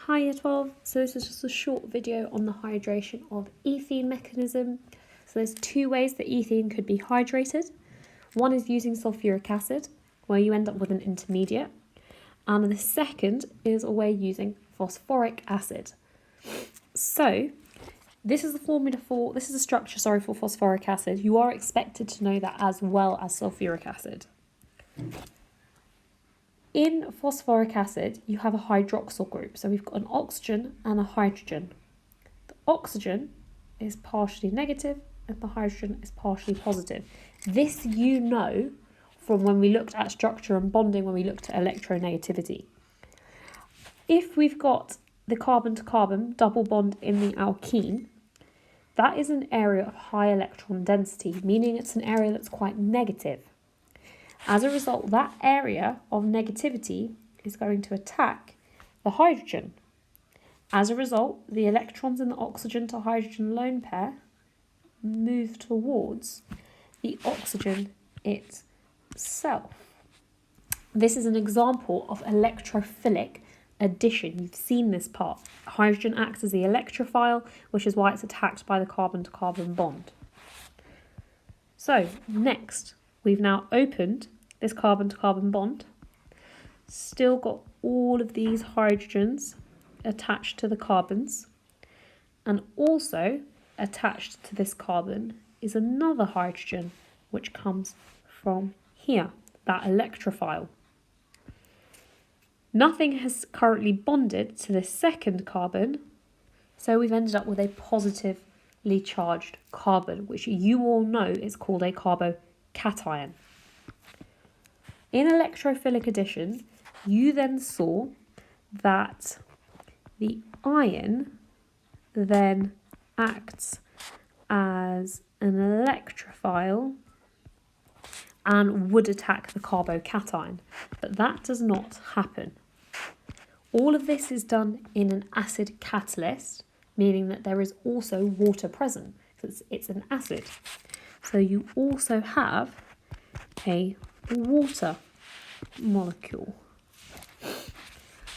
Hi Year 12, so this is just a short video on the hydration of ethene mechanism. So there's two ways that ethene could be hydrated. One is using sulfuric acid, where you end up with an intermediate. And the second is a way using phosphoric acid. So this is the structure for phosphoric acid. You are expected to know that as well as sulfuric acid. In phosphoric acid, you have a hydroxyl group. So we've got an oxygen and a hydrogen. The oxygen is partially negative and the hydrogen is partially positive. This you know from when we looked at structure and bonding, when we looked at electronegativity. If we've got the carbon-to-carbon double bond in the alkene, that is an area of high electron density, meaning it's an area that's quite negative. As a result, that area of negativity is going to attack the hydrogen. As a result, the electrons in the oxygen to hydrogen lone pair move towards the oxygen itself. This is an example of electrophilic addition. You've seen this part. Hydrogen acts as the electrophile, which is why it's attacked by the carbon-to-carbon bond. So, next, we've now opened this carbon-to-carbon bond, still got all of these hydrogens attached to the carbons, and also attached to this carbon is another hydrogen which comes from here, that electrophile. Nothing has currently bonded to this second carbon, so we've ended up with a positively charged carbon, which you all know is called a carbocation. In electrophilic addition, you then saw that the iron then acts as an electrophile and would attack the carbocation, but that does not happen. All of this is done in an acid catalyst, meaning that there is also water present, because it's an acid. So you also have a water molecule.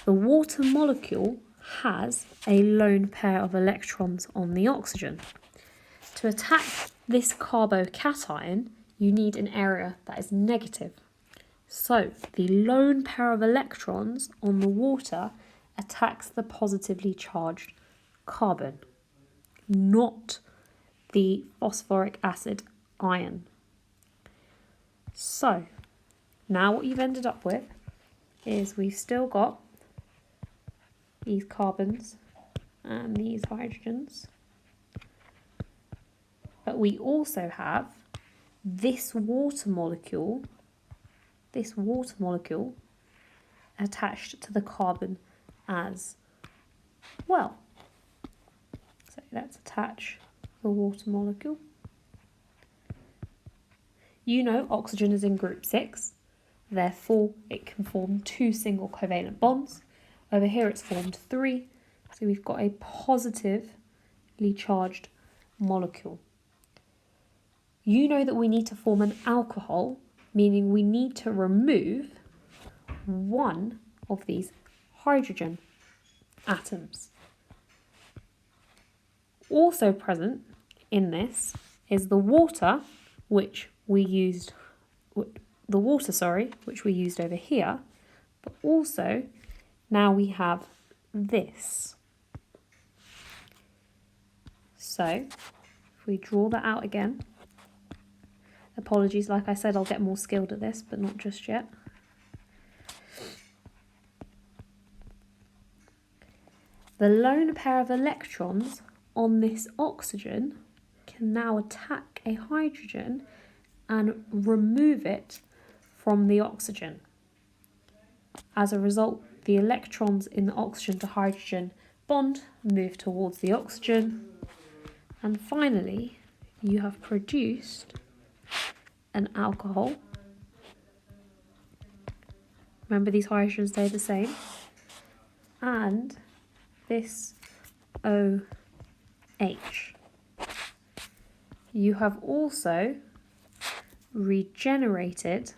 The water molecule has a lone pair of electrons on the oxygen. To attack this carbocation, you need an area that is negative. So the lone pair of electrons on the water attacks the positively charged carbon, not the phosphoric acid ion. So now what you've ended up with is we've still got these carbons and these hydrogens, but we also have this water molecule attached to the carbon as well. So let's attach the water molecule. You know oxygen is in group 6, therefore it can form 2 single covalent bonds. Over here it's formed 3, so we've got a positively charged molecule. You know that we need to form an alcohol, meaning we need to remove one of these hydrogen atoms. Also present in this is the water, which we used over here, but also now we have this. So if we draw that out again, apologies, like I said, I'll get more skilled at this, but not just yet. The lone pair of electrons on this oxygen can now attack a hydrogen and remove it from the oxygen. As a result, the electrons in the oxygen to hydrogen bond move towards the oxygen, and finally you have produced an alcohol. Remember, these hydrogens stay the same, and this OH. You have also regenerated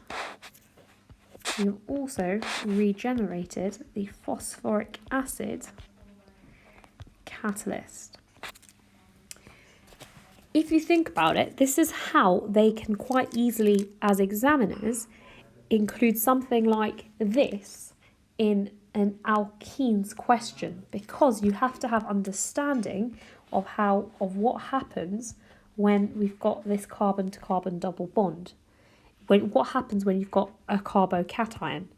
the phosphoric acid catalyst. If you think about it, this is how they can quite easily, as examiners, include something like this in an alkenes question, because you have to have understanding of what happens when we've got this carbon to carbon double bond. What happens when you've got a carbocation.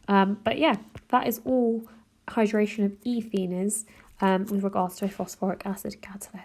But yeah, that is all hydration of ethene is with regards to a phosphoric acid catalyst.